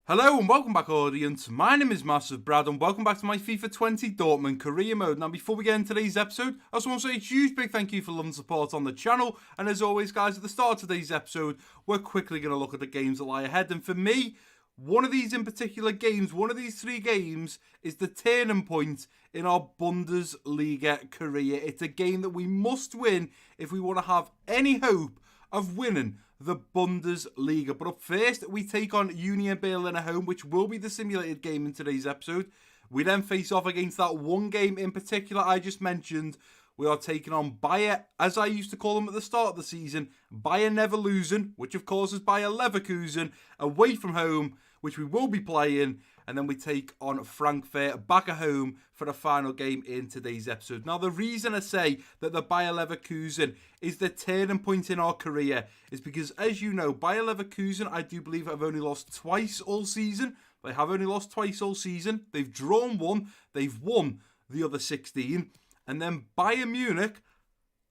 Hello and welcome back, audience. My name is MassiveBrad and welcome back to my FIFA 20 Dortmund career mode. Now, before we get into today's episode, I just want to say a huge big thank you for love and support on the channel. And as always, guys, at the start of today's episode, we're quickly going to look at the games that lie ahead. And for me, one of these in particular games, one of these three games, is the turning point in our Bundesliga career. It's a game that we must win if we want to have any hope of winning the Bundesliga. But up first, we take on Union Berlin at home, which will be the simulated game in today's episode. We then face off against that one game in particular I just mentioned. We are taking on Bayer, as I used to call them at the start of the season, Bayer Never Losing, which of course is Bayer Leverkusen, away from home, which we will be playing. And then we take on Frankfurt back at home for the final game in today's episode. Now, the reason I say that the Bayer Leverkusen is the turning point in our career is because, as you know, Bayer Leverkusen, I do believe, have only lost twice all season. They have only lost twice all season. They've drawn one. They've won the other 16. And then Bayern Munich,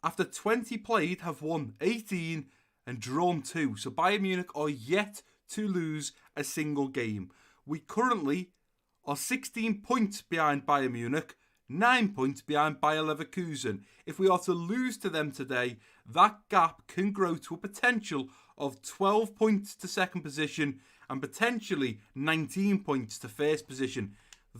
after 20 played, have won 18 and drawn 2. So Bayern Munich are yet to lose a single game. We currently are 16 points behind Bayern Munich, 9 points behind Bayer Leverkusen. If we are to lose to them today, that gap can grow to a potential of 12 points to second position and potentially 19 points to first position.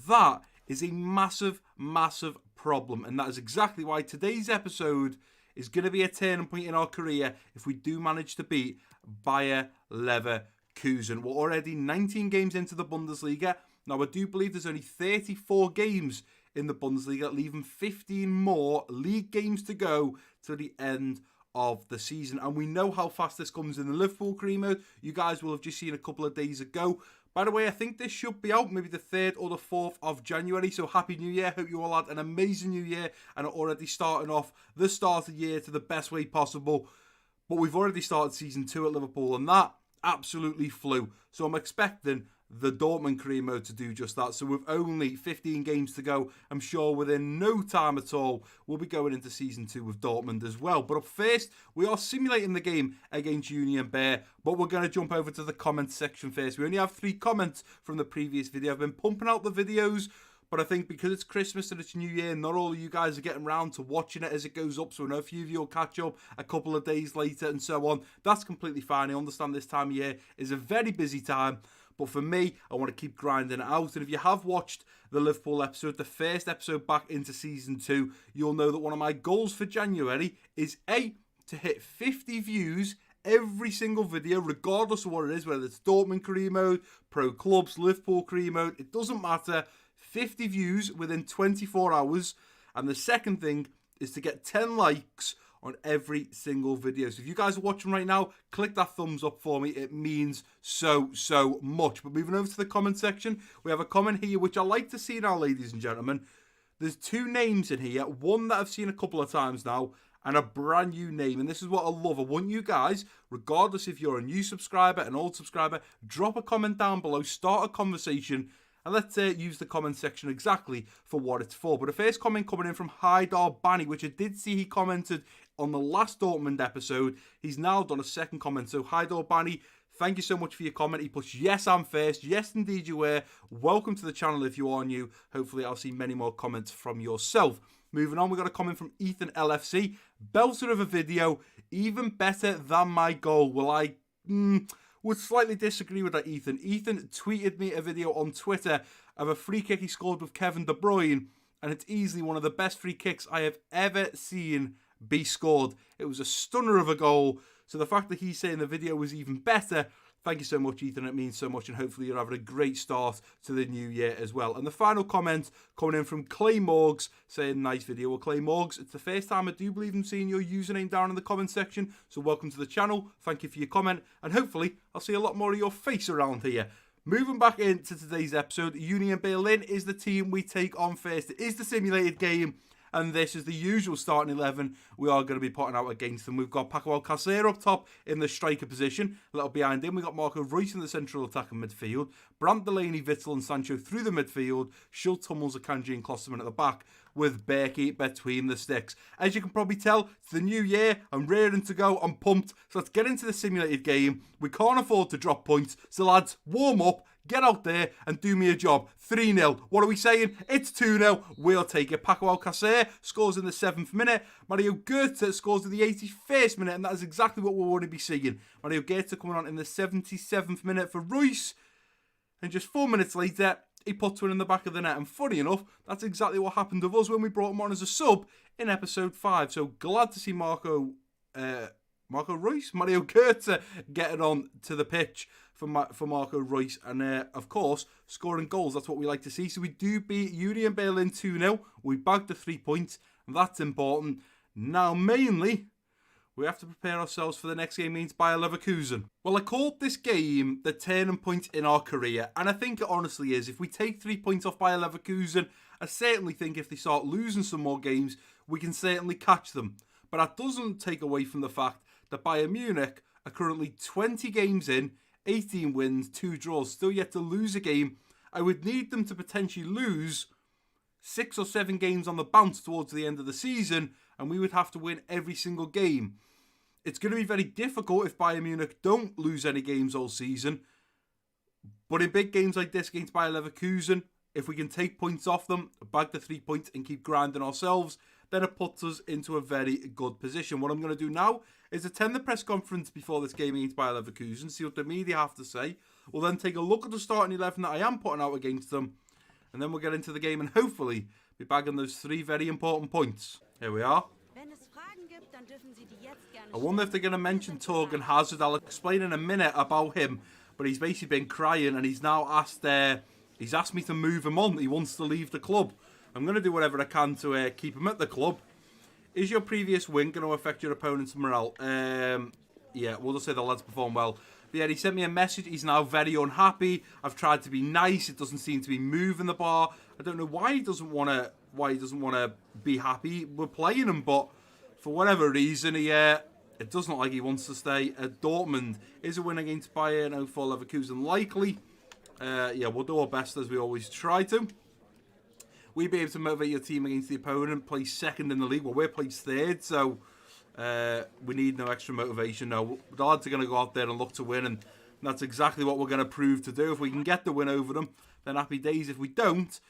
That is a massive, massive problem. And that is exactly why today's episode is going to be a turning point in our career if we do manage to beat Bayer Leverkusen. We're already 19 games into the Bundesliga. Now, I do believe there's only 34 games in the Bundesliga, leaving 15 more league games to go to the end of the season. And we know how fast this comes in the Liverpool career mode. You guys will have just seen a couple of days ago. By the way, I think this should be out maybe the 3rd or the 4th of January. So Happy New Year. Hope you all had an amazing New Year and are already starting off the start of the year to the best way possible. But we've already started season 2 at Liverpool, and that absolutely flew. So I'm expecting the Dortmund career mode to do just that. So with only 15 games to go, I'm sure within no time at all, we'll be going into season 2 with Dortmund as well. But up first, we are simulating the game against Union Berlin, but we're going to jump over to the comments section first. We only have 3 comments from the previous video. I've been pumping out the videos, but I think because it's Christmas and it's New Year, not all of you guys are getting around to watching it as it goes up. So I know a few of you will catch up a couple of days later and so on. That's completely fine. I understand this time of year is a very busy time. But for me, I want to keep grinding it out. And if you have watched the Liverpool episode, the first episode back into season 2, you'll know that one of my goals for January is A, to hit 50 views every single video, regardless of what it is, whether it's Dortmund career mode, pro clubs, Liverpool career mode, it doesn't matter. 50 views within 24 hours. And the second thing is to get 10 likes on every single video. So if you guys are watching right now, click that thumbs up for me. It means so much. But moving over to the comment section, we have a comment here which I like to see now, ladies and gentlemen. There's 2 names in here, one that I've seen a couple of times now, and a brand new name. And this is what I love. I want you guys, regardless if you're a new subscriber, an old subscriber, drop a comment down below, start a conversation, and let's use the comment section exactly for what it's for. But the first comment coming in from Haidar Bani, which I did see he commented on the last Dortmund episode. He's now done a second comment. So Haidar Bani, thank you so much for your comment. He puts, yes, I'm first. Yes, indeed you were. Welcome to the channel if you are new. Hopefully I'll see many more comments from yourself. Moving on, we got a comment from Ethan LFC. Belter of a video, even better than my goal. Well, I would slightly disagree with that, Ethan. Ethan tweeted me a video on Twitter of a free kick he scored with Kevin De Bruyne, and it's easily one of the best free kicks I have ever seen be scored. It was a stunner of a goal. So the fact that he's saying the video was even better, thank you so much, Ethan. It means so much, and hopefully you're having a great start to the new year as well. And the final comment coming in from Clay Morgs saying, nice video. Well, Clay Morgs, it's the first time I do believe I'm seeing your username down in the comment section. So welcome to the channel. Thank you for your comment. And hopefully I'll see a lot more of your face around here. Moving back into today's episode, Union Berlin is the team we take on first. It is the simulated game. And this is the usual starting 11 we are going to be putting out against them. We've got Paco Alcacer up top in the striker position. A little behind him, we've got Marco Reus in the central attacking midfield. Brandt, Delaney, Witzel and Sancho through the midfield. Schultz, Hummels, Akanji and Klosterman at the back, with Berkey between the sticks. As you can probably tell, it's the new year. I'm raring to go. I'm pumped. So let's get into the simulated game. We can't afford to drop points. So lads, warm up. Get out there and do me a job. 3-0. What are we saying? It's 2-0. We'll take it. Paco Alcacer scores in the 7th minute. Mario Goethe scores in the 81st minute, and that is exactly what we want to be seeing. Mario Goethe coming on in the 77th minute for Ruiz. And just 4 minutes later, he puts one in the back of the net. And funny enough, that's exactly what happened to us when we brought him on as a sub in episode 5. So glad to see Mario Goethe getting on to the pitch for Marco Reus. And of course, scoring goals. That's what we like to see. So we do beat Union Berlin 2-0. We bagged the 3 points. And that's important. Now, mainly, we have to prepare ourselves for the next game against Bayer Leverkusen. Well, I called this game the turning point in our career, and I think it honestly is. If we take 3 points off Bayer Leverkusen, I certainly think if they start losing some more games, we can certainly catch them. But that doesn't take away from the fact that Bayern Munich are currently 20 games in, 18 wins, 2 draws, still yet to lose a game. I would need them to potentially lose 6 or 7 games on the bounce towards the end of the season, and we would have to win every single game. It's going to be very difficult if Bayern Munich don't lose any games all season. But in big games like this against Bayer Leverkusen, if we can take points off them, bag the 3 points and keep grinding ourselves, then it puts us into a very good position. What I'm going to do now is attend the press conference before this game against Bayer Leverkusen, see what the media have to say. We'll then take a look at the starting 11 that I am putting out against them. And then we'll get into the game and hopefully be bagging those 3 very important points. Here we are. I wonder if they're going to mention Torgan Hazard. I'll explain in a minute about him. But he's basically been crying and he's now asked me to move him on. He wants to leave the club. I'm going to do whatever I can to keep him at the club. Is your previous win going to affect your opponent's morale? Yeah, we'll just say the lads perform well. But yeah, he sent me a message. He's now very unhappy. I've tried to be nice. It doesn't seem to be moving the bar. I don't know why he doesn't want to be happy. We're playing him, but for whatever reason, it doesn't look like he wants to stay at Dortmund. Is a win against Bayern 04 Leverkusen likely? Yeah, we'll do our best as we always try to. We'll be able to motivate your team against the opponent, place second in the league. Well, we're placed third, so we need no extra motivation. No, the lads are going to go out there and look to win, and that's exactly what we're going to prove to do. If we can get the win over them, then happy days. If we don't,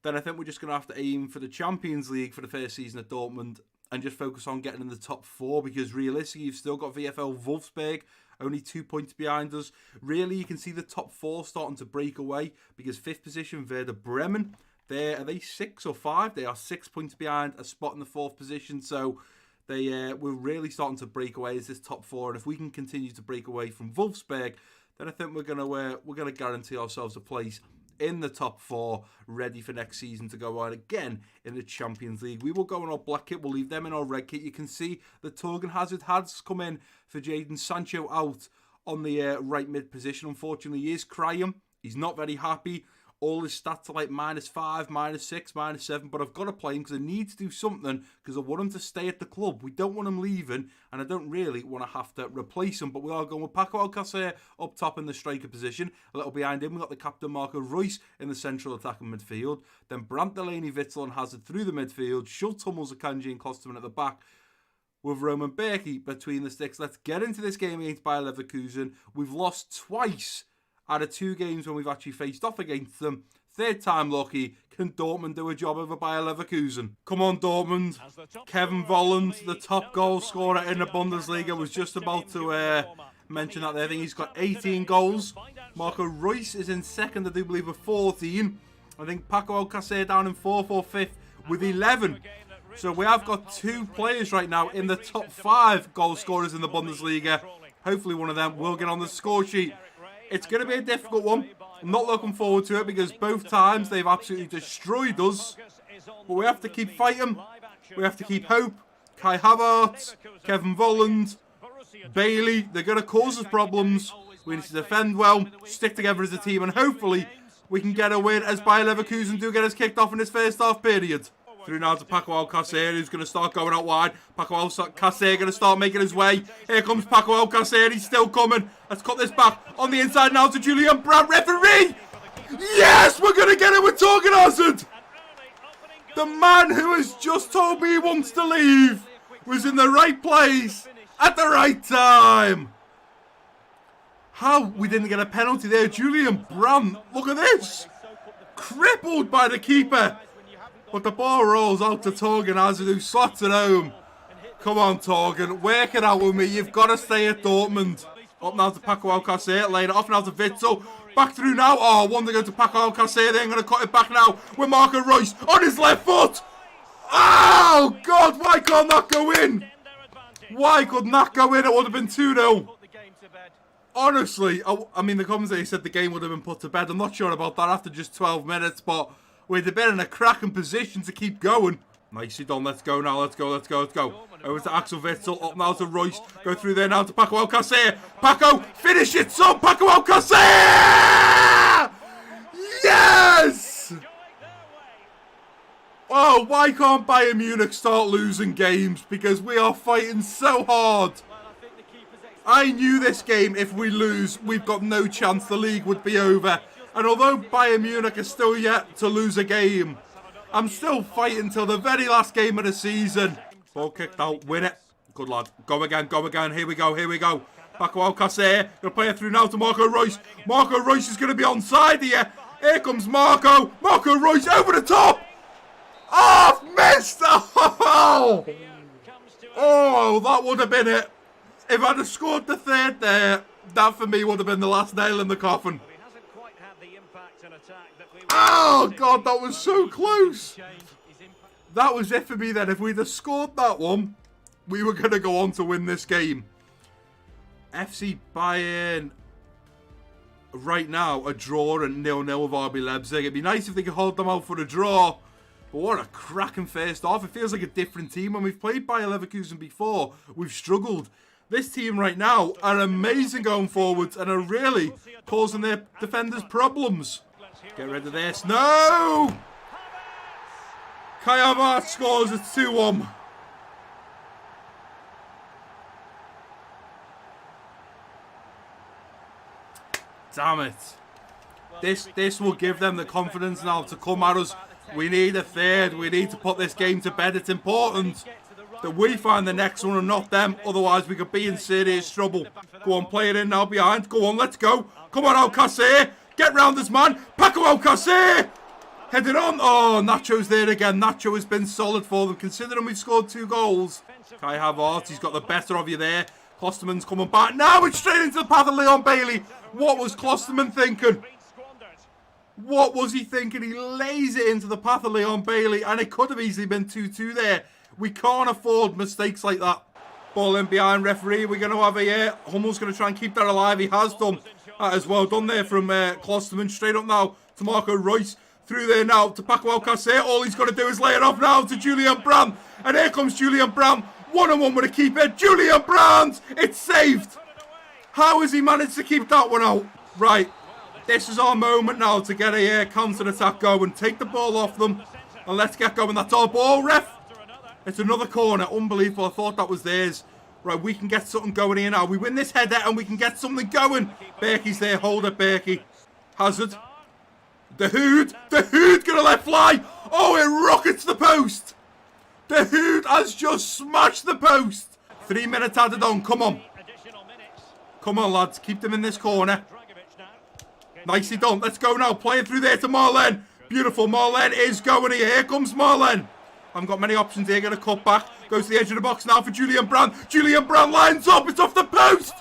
then I think we're just going to have to aim for the Champions League for the first season at Dortmund and just focus on getting in the top 4, because realistically, you've still got VfL Wolfsburg only 2 points behind us. Really, you can see the top 4 starting to break away, because 5th position, Werder Bremen, are they 6 or 5? They are 6 points behind, a spot in the 4th position, so we're really starting to break away as this top 4, and if we can continue to break away from Wolfsburg, then I think we're gonna guarantee ourselves a place in the top 4, ready for next season to go on again in the Champions League. We will go in our black kit, we'll leave them in our red kit. You can see that Torgan Hazard has come in for Jadon Sancho out on the right mid position. Unfortunately, he is crying. He's not very happy. All his stats are like -5, -6, -7, but I've got to play him because I need to do something, because I want him to stay at the club. We don't want him leaving, and I don't really want to have to replace him, but we are going with Paco Alcacer up top in the striker position. A little behind him, we've got the captain Marco Reus in the central attacking midfield. Then Brandt, Delaney, Witzel and Hazard through the midfield. Schultz, Hummels, Akanji and Klosterman at the back, with Roman Berkey between the sticks. Let's get into this game against Bayer Leverkusen. We've lost twice out of 2 games when we've actually faced off against them. 3rd time lucky. Can Dortmund do a job over Bayer Leverkusen? Come on, Dortmund. Kevin Volland, the top goal scorer in the Bundesliga, was just about to mention that there. I think he's got 18 goals. Marco Reus is in 2nd, I do believe, with 14. I think Paco Alcacer down in 4th or 5th with 11. So we have got 2 players right now in the top 5 goal scorers in the Bundesliga. Hopefully one of them will get on the score sheet. It's going to be a difficult one. I'm not looking forward to it, because both times they've absolutely destroyed us. But we have to keep fighting. We have to keep hope. Kai Havertz, Kevin Volland, Bailey, they're going to cause us problems. We need to defend well, stick together as a team, and hopefully we can get a win as Bayer Leverkusen do get us kicked off in this first half period. Through now to Paco Alcacer, who's going to start going out wide. Paco Alcacer going to start making his way. Here comes Paco Alcacer, he's still coming. Let's cut this back on the inside now to Julian Brandt, referee! Yes, we're going to get it with Torgan Hazard! The man who has just told me he wants to leave was in the right place at the right time. How we didn't get a penalty there. Julian Brandt, look at this. Crippled by the keeper. But the ball rolls out to Torgan Hazard, who slots it home. Come on, Torgan, work it out with me. You've got to stay at Dortmund. Up now to Paco Alcacer, laying it off now to Witzel. Back through now. Oh, one to go to Paco Alcacer. They're going to cut it back now with Marco Reus on his left foot. Oh, God, why can't that go in? Why couldn't that go in? It would have been 2-0. Honestly, I mean, the commentator said the game would have been put to bed. I'm not sure about that after just 12 minutes, but we'd have been in a cracking position to keep going. Nicely done. Let's go now. Let's go. Over to Axel Witzel. Up now to Reus. Go through there now to Paco Alcacer. Paco, finish it, son. Paco Alcacer! Yes! Oh, why can't Bayern Munich start losing games? Because we are fighting so hard. I knew this game, if we lose, we've got no chance. The league would be over. And although Bayern Munich is still yet to lose a game, I'm still fighting till the very last game of the season. Ball kicked out, win it. Good lad. Go again. Here we go. Paco Alcacer. Gonna play it through now to Marco Reus. Marco Reus is gonna be onside here. Here comes Marco. Marco Reus over the top. Oh, missed. Oh, that would have been it. If I'd have scored the third there, that for me would have been the last nail in the coffin. Oh, God, that was so close. That was it for me then. If we'd have scored that one, we were going to go on to win this game. FC Bayern, right now, a draw and 0-0 with RB Leipzig. It'd be nice if they could hold them out for a draw. But what a cracking first half. It feels like a different team. When we've played Bayer Leverkusen before, we've struggled. This team right now are amazing going forwards and are really causing their defenders problems. Get rid of this. No! Kai Havertz scores. It's 2-1. Damn it. This will give them the confidence now to come at us. We need a third. We need to put this game to bed. It's important that we find the next one and not them. Otherwise, we could be in serious trouble. Go on, play it in now behind. Go on, let's go. Come on, Alcacer. Get round this man. Paco Alcacer. Head it on. Oh, Nacho's there again. Nacho has been solid for them, considering we've scored 2 goals. Kai Havertz, he's got the better of you there. Klosterman's coming back. Now it's straight into the path of Leon Bailey. What was Klosterman thinking? What was he thinking? He lays it into the path of Leon Bailey, and it could have easily been 2-2 there. We can't afford mistakes like that. Ball in behind referee. We're going to have a Hummel's going to try and keep that alive. He has done. That is well done there from Klosterman. Straight up now to Marco Reus. Through there now to Paco Alcacer. All he's got to do is lay it off now to Julian Brandt. And here comes Julian Brandt. 1-on-1 with a keeper. Julian Brandt. It's saved. How has he managed to keep that one out? Right. This is our moment now to get a counter-attack going. Take the ball off them. And let's get going. That's our ball, ref. It's another corner. Unbelievable. I thought that was theirs. Right, we can get something going here now. We win this header and we can get something going. Berkey's there. Hold it, Berkey. Hazard. The Hood going to let fly. Oh, it rockets the post. The Hood has just smashed the post. 3 minutes added on. Come on. Come on, lads. Keep them in this corner. Nicely done. Let's go now. Playing through there to Marlen. Beautiful. Marlen is going here. Here comes Marlen. I haven't got many options here. Going to cut back. Goes to the edge of the box now for Julian Brandt. Julian Brandt lines up. It's off the post.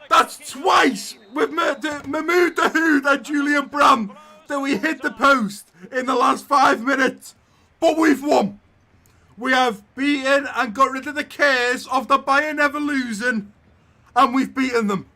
That's twice with Mahmoud Dahoud and Julian Brandt that we hit the post in the last 5 minutes. But we've won. We have beaten and got rid of the cares of the Bayern never losing. And we've beaten them.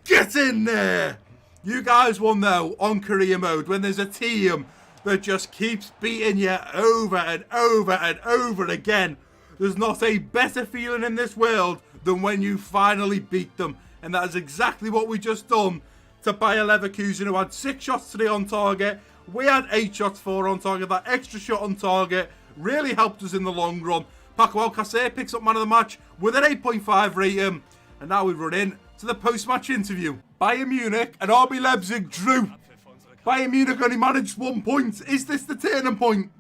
Get in there. You guys will know on career mode when there's a team that just keeps beating you over and over and over again. There's not a better feeling in this world than when you finally beat them. And that is exactly what we just done to Bayer Leverkusen, who had 6 shots today on target. We had 8 shots, 4 on target. That extra shot on target really helped us in the long run. Paco Alcacer picks up man of the match with an 8.5 rating. And now we run in to the post-match interview. Bayern Munich and RB Leipzig drew. Bayern Munich only managed 1 point. Is this the turning point?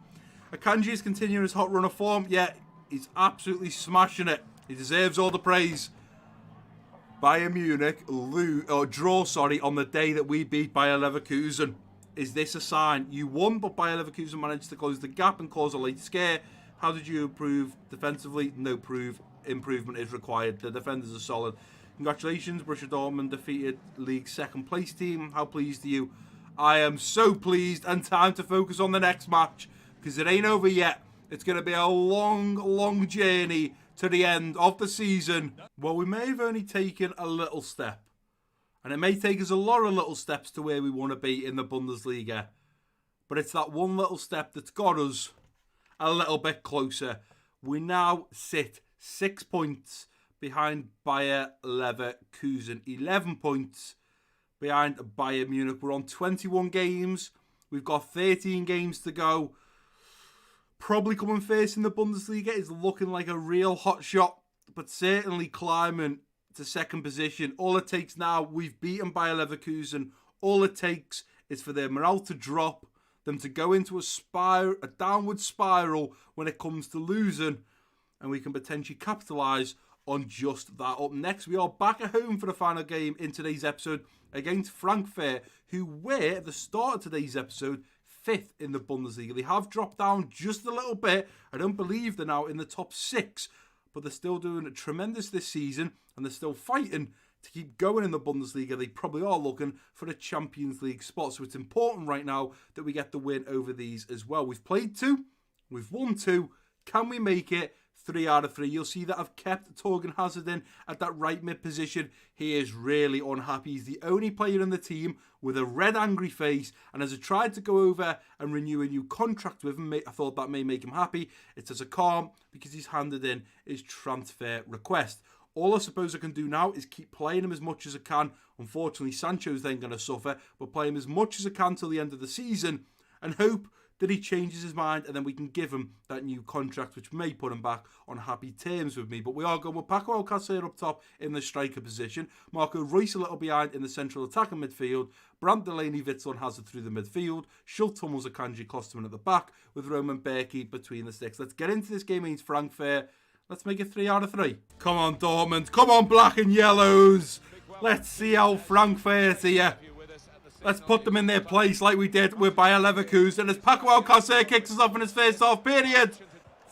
Akanji is continuing his hot run of form. Yeah, he's absolutely smashing it. He deserves all the praise. Bayern Munich draw on the day that we beat Bayer Leverkusen. Is this a sign? You won, but Bayer Leverkusen managed to close the gap and cause a late scare. How did you improve defensively? No improvement is required. The defenders are solid. Congratulations, Borussia Dortmund defeated league second place team. How pleased are you? I am so pleased, and time to focus on the next match because it ain't over yet. It's going to be a long, long journey to the end of the season. Well, we may have only taken a little step, and it may take us a lot of little steps to where we want to be in the Bundesliga, but it's that one little step that's got us a little bit closer. We now sit 6 points behind Bayer Leverkusen, 11 points behind Bayern Munich. We're on 21 games. We've got 13 games to go. Probably coming first in the Bundesliga is looking like a real hot shot, but certainly climbing to second position. All it takes now, we've beaten Bayer Leverkusen. All it takes is for their morale to drop, them to go into a downward spiral when it comes to losing, and we can potentially capitalise on just that. Up next, we are back at home for the final game in today's episode against Frankfurt, who were, at the start of today's episode, 5th in the Bundesliga. They have dropped down just a little bit. I don't believe they're now in the top 6, but they're still doing tremendous this season, and they're still fighting to keep going in the Bundesliga. They probably are looking for a Champions League spot, so it's important right now that we get the win over these as well. We've played 2, we've won 2. Can we make it 3 out of 3? You'll see that I've kept Torgan Hazard in at that right mid position. He is really unhappy. He's the only player in the team with a red angry face, and as I tried to go over and renew a new contract with him, I thought that may make him happy. It's as a calm because he's handed in his transfer request. All I suppose I can do now is keep playing him as much as I can. Unfortunately, Sancho's then going to suffer, but play him as much as I can till the end of the season and hope that he changes his mind, and then we can give him that new contract, which may put him back on happy terms with me. But we are going with Paco Alcacer up top in the striker position. Marco Reus a little behind in the central attacking midfield. Brandt, Delaney, Witsel and Hazard through the midfield. Schultz, Hummels, Akanji, Klosterman at the back, with Roman Berkey between the sticks. Let's get into this game against Frankfurt. Let's make it 3 out of 3. Come on, Dortmund. Come on, black and yellows. Let's see how Frankfurt here. Let's put them in their place like we did with Bayer Leverkusen as Paco Alcacer kicks us off in his first half period.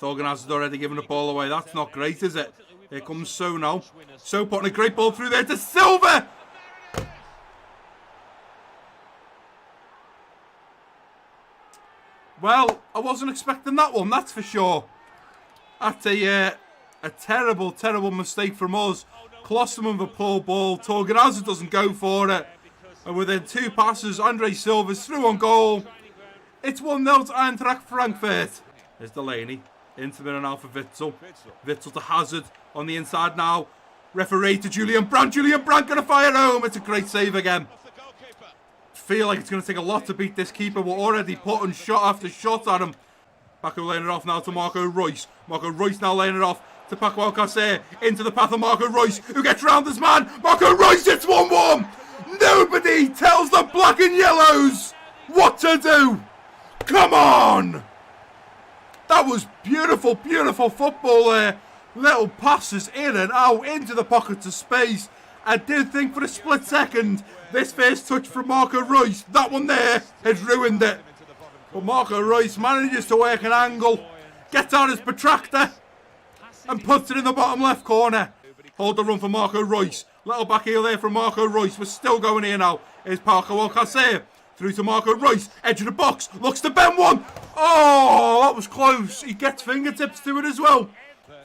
Thorgan has already given the ball away. That's not great, is it? Here comes So now. So putting a great ball through there to Silva. Well, I wasn't expecting that one, that's for sure. That's a terrible, terrible mistake from us. Klosterman with a poor ball. Torgan Hazard doesn't go for it. And within 2 passes, Andre Silva's through on goal. It's 1-0 to Eintracht Frankfurt. There's Delaney. Into the now for Witsel. Witsel to Hazard on the inside now. Referee to Julian Brandt. Julian Brandt going to fire home. It's a great save again. Feel like it's going to take a lot to beat this keeper. We're already putting shot after shot at him. Paco laying it off now to Marco Reus. Marco Reus now laying it off to Paco Alcacer. Into the path of Marco Reus, who gets round this man. Marco Reus, it's 1-1. Nobody tells the black and yellows what to do. Come on. That was beautiful, beautiful football there. Little passes in and out into the pockets of space. I did think for a split second, this first touch from Marco Reus, that one there, has ruined it. But Marco Reus manages to work an angle, gets out his protractor, and puts it in the bottom left corner. Hold the run for Marco Reus. Little back heel there from Marco Reus. We're still going here now. Here's Paco Alcacer. Through to Marco Reus. Edge of the box. Looks to bend one. Oh, that was close. He gets fingertips to it as well.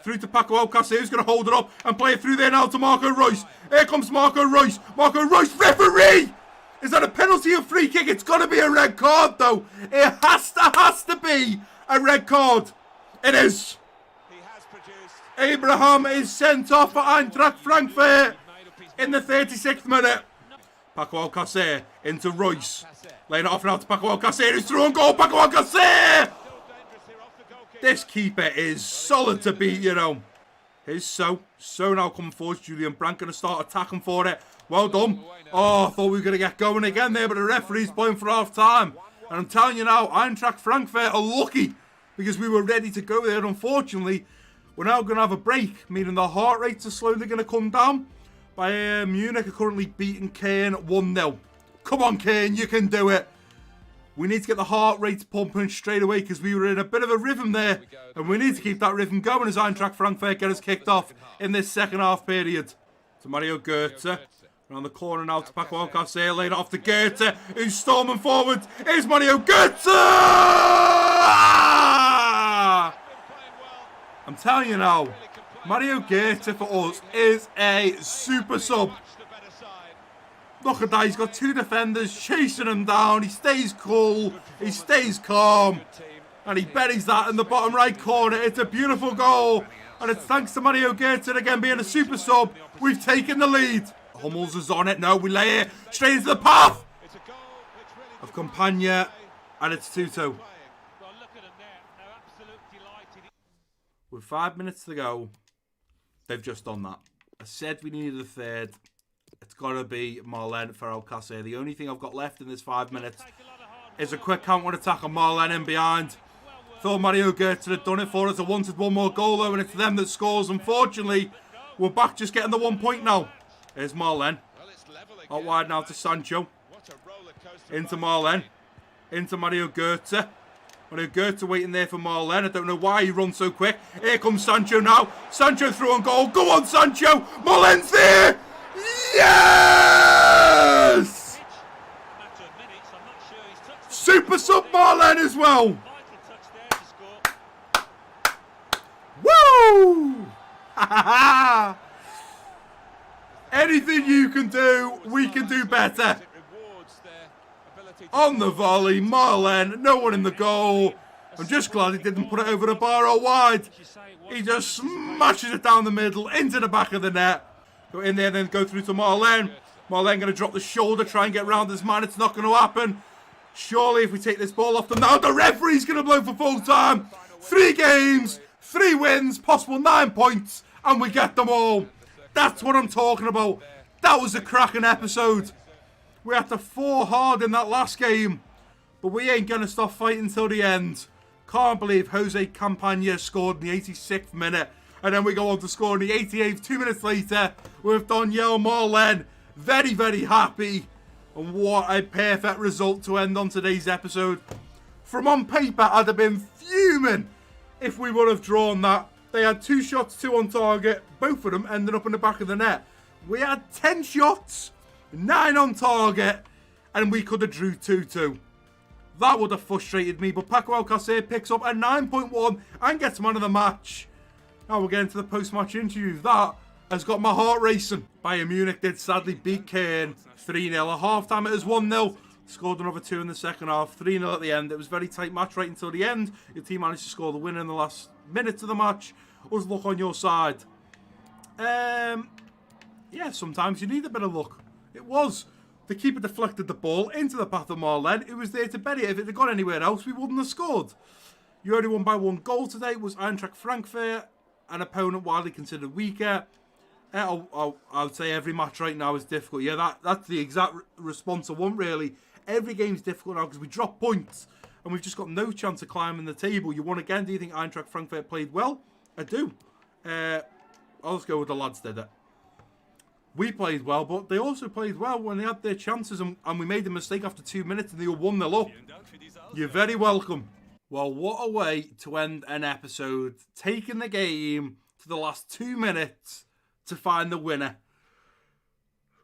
Through to Paco Alcacer, who's going to hold it up and play it through there now to Marco Reus. Here comes Marco Reus. Marco Reus, referee! Is that a penalty or free kick? It's got to be a red card, though. It has to be a red card. It is. Abraham is sent off for Eintracht Frankfurt in the 36th minute. Paco Alcacer into Reus. Laying it off now to Paco Alcacer, who's through on goal. Paco Alcacer! This keeper is solid to beat, you know. Here's So now coming forward. Julian Brandt going to start attacking for it. Well done. Oh, I thought we were going to get going again there, but the referee's playing for half time. And I'm telling you now, Eintracht Frankfurt are lucky because we were ready to go there. Unfortunately, we're now going to have a break, meaning the heart rates are slowly going to come down. Bayern Munich are currently beating Kane 1-0. Come on, Kane, you can do it. We need to get the heart rate pumping straight away because we were in a bit of a rhythm there. And we need to keep that rhythm going as Eintracht Frankfurt get us kicked off in this second half period. To Mario Götze. Around the corner now to Paco Alcacer. Laid off to Goethe, who's storming forward. Here's Mario Götze! I'm telling you now, Mario Götze for us is a super sub. Look at that, he's got two defenders chasing him down. He stays cool, he stays calm, and he buries that in the bottom right corner. It's a beautiful goal, and it's thanks to Mario Götze again being a super sub. We've taken the lead. Hummels is on it. No, we lay it straight into the path of Campagna, and it's 2-2. With 5 minutes to go, they've just done that. I said we needed a third. It's got to be Marlen for Alcacer. The only thing I've got left in this 5 minutes is a quick counter-attack on Marlen in behind. Thought Mario Götze had done it for us. I wanted one more goal though, and it's them that scores. Unfortunately, we're back just getting the 1 point now. Here's Marlen. Out wide now to Sancho. Into Marlen. Into Mario Götze. Mario Götze waiting there for Marlen. I don't know why he runs so quick. Here comes Sancho now. Sancho through on goal. Go on, Sancho. Marlen's there. Yes! Super sub Marlen as well. Woo! Anything you can do, we can do better. On the volley, Marlen, no one in the goal. I'm just glad he didn't put it over the bar or wide. He just smashes it down the middle, into the back of the net. Go in there, then go through to Marlen. Marlen going to drop the shoulder, try and get round this man. It's not going to happen. Surely if we take this ball off them now, the referee's going to blow for full time. 3 games, 3 wins, possible 9 points, and we get them all. That's what I'm talking about. That was a cracking episode. We had to fall hard in that last game, but we ain't going to stop fighting till the end. Can't believe Jose Campagna scored in the 86th minute, and then we go on to score in the 88th, 2 minutes later, with Daniel Marlen. Very, very happy, and what a perfect result to end on today's episode. From on paper, I'd have been fuming if we would have drawn that. They had 2 shots, 2 on target. Both of them ended up in the back of the net. We had 10 shots, 9 on target, and we could have drew 2-2. That would have frustrated me, but Paco Alcacer picks up a 9.1 and gets man of the match. Now we're getting to the post-match interview. That has got my heart racing. Bayern Munich did sadly beat Kane 3-0. At half-time it was 1-0. Scored another 2 in the second half, 3-0 at the end. It was a very tight match right until the end. Your team managed to score the winner in the last minutes of the match. Was luck on your side? Yeah, sometimes you need a bit of luck. It was. The keeper deflected the ball into the path of Marlen. It was there to bury it. If it had gone anywhere else, we wouldn't have scored. You only won by 1 goal today. Was Eintracht Frankfurt, an opponent widely considered weaker. I would say every match right now is difficult. Yeah, that's the exact response I want, really. Every game's difficult now because we drop points and we've just got no chance of climbing the table. You won again. Do you think Eintracht Frankfurt played well? I do. I'll just go with the lads did it. We played well, but they also played well when they had their chances, and we made a mistake after 2 minutes and they were 1-0 up. You're very welcome. Well, what a way to end an episode. Taking the game to the last 2 minutes to find the winner.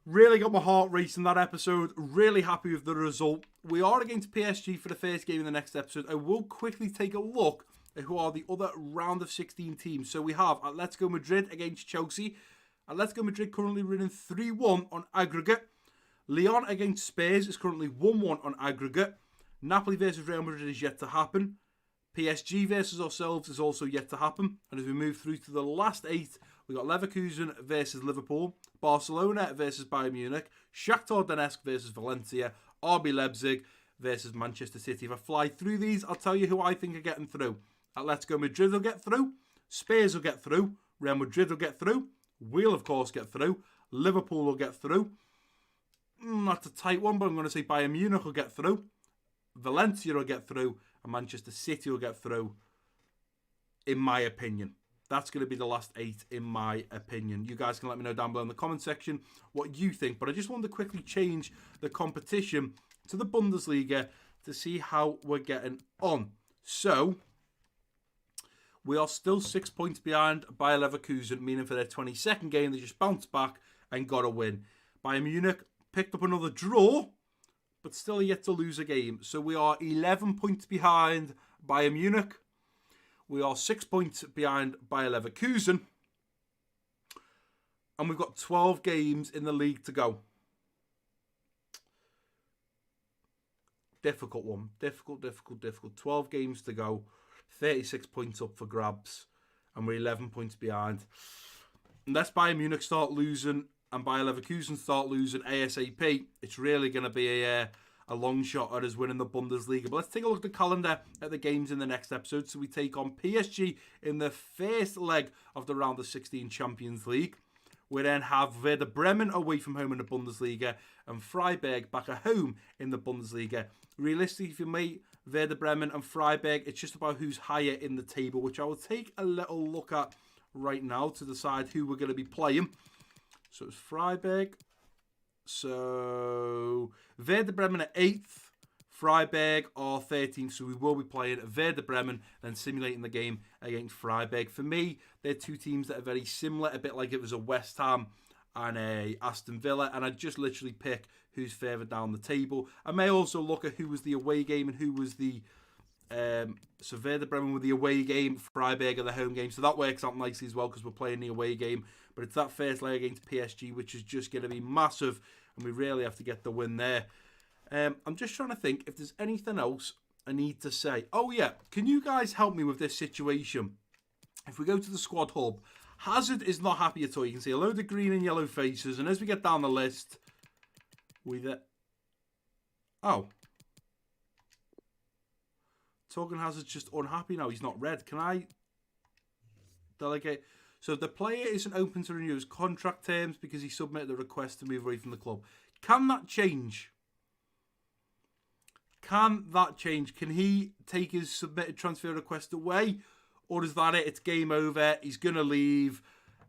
Really got my heart racing that episode. Really happy with the result. We are against PSG for the first game in the next episode. I will quickly take a look at who are the other round of 16 teams. So we have Atletico Madrid against Chelsea. Atletico Madrid currently winning 3-1 on aggregate. Lyon against Spurs is currently 1-1 on aggregate. Napoli versus Real Madrid is yet to happen. PSG versus ourselves is also yet to happen. And as we move through to the last 8, we got Leverkusen versus Liverpool, Barcelona versus Bayern Munich, Shakhtar Donetsk versus Valencia, RB Leipzig versus Manchester City. If I fly through these, I'll tell you who I think are getting through. Atletico Madrid will get through, Spurs will get through, Real Madrid will get through, we'll of course get through, Liverpool will get through. That's a tight one, but I'm going to say Bayern Munich will get through, Valencia will get through, and Manchester City will get through, in my opinion. That's going to be the last 8 in my opinion. You guys can let me know down below in the comment section what you think. But I just wanted to quickly change the competition to the Bundesliga to see how we're getting on. So, we are still 6 points behind Bayer Leverkusen, meaning for their 22nd game, they just bounced back and got a win. Bayern Munich picked up another draw, but still yet to lose a game. So we are 11 points behind Bayern Munich. We are 6 points behind Bayer Leverkusen. And we've got 12 games in the league to go. Difficult one. Difficult. 12 games to go. 36 points up for grabs. And we're 11 points behind. Unless Bayern Munich start losing and Bayer Leverkusen start losing ASAP, it's really going to be a long shot at us winning the Bundesliga. But let's take a look at the calendar at the games in the next episode. So we take on PSG in the first leg of the round of 16 Champions League. We then have Werder Bremen away from home in the Bundesliga and Freiburg back at home in the Bundesliga. Realistically, for me, Werder Bremen and Freiburg, it's just about who's higher in the table, which I will take a little look at right now to decide who we're going to be playing. So it's Freiburg. So Werder Bremen at 8th, Freiburg are 13th. So we will be playing Werder Bremen and simulating the game against Freiburg. For me, they're two teams that are very similar, a bit like it was a West Ham and a Aston Villa. And I just literally pick who's further down the table. I may also look at who was the away game and who was the... so Werder Bremen with the away game, Freiburg are the home game. So that works out nicely as well because we're playing the away game. But it's that first leg against PSG, which is just going to be massive. And we really have to get the win there. I'm just trying to think if there's anything else I need to say. Oh, yeah. Can you guys help me with this situation? If we go to the squad hub, Hazard is not happy at all. You can see a load of green and yellow faces. And as we get down the list, oh. Torgan Hazard's just unhappy now. He's not red. Can I delegate? So the player isn't open to renew his contract terms because he submitted a request to move away from the club. Can that change? Can that change? Can he take his submitted transfer request away? Or is that it? It's game over. He's going to leave.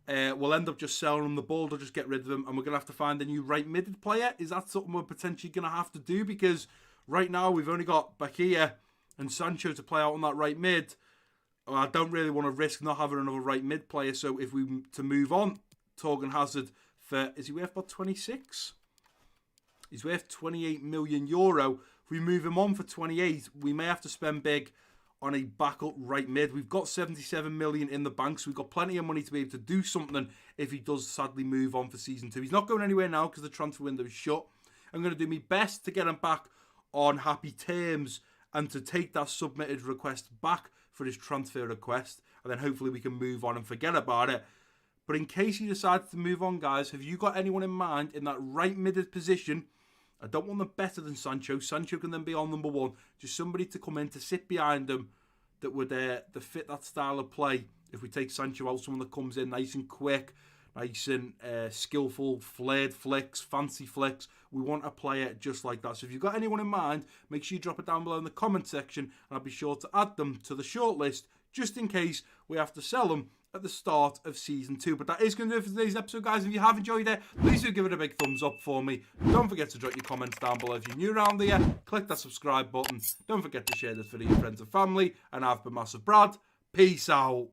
We'll end up just selling him the ball to just get rid of him. And we're going to have to find a new right-mid player. Is that something we're potentially going to have to do? Because right now we've only got Bakir and Sancho to play out on that right mid. I don't really want to risk not having another right mid player. So if we to move on, Torgan Hazard for, is he worth about 26? He's worth 28 million euro. If we move him on for 28, we may have to spend big on a backup right mid. We've got 77 million in the bank, so we've got plenty of money to be able to do something if he does sadly move on for season 2. He's not going anywhere now because the transfer window is shut. I'm going to do my best to get him back on happy terms and to take that submitted request back for his transfer request. And then hopefully we can move on and forget about it. But in case he decides to move on, guys, have you got anyone in mind in that right mid position? I don't want them better than Sancho. Sancho can then be on number 1. Just somebody to come in to sit behind him that would fit that style of play. If we take Sancho out, someone that comes in nice and quick, nice and skillful, flared flicks, fancy flicks. We want a player just like that. So if you've got anyone in mind, make sure you drop it down below in the comment section, and I'll be sure to add them to the shortlist just in case we have to sell them at the start of season 2. But that is going to do it for today's episode, guys. If you have enjoyed it, please do give it a big thumbs up for me. Don't forget to drop your comments down below if you're new around here. Click that subscribe button. Don't forget to share this video with your friends and family. And I've been MassiveBrad. Peace out.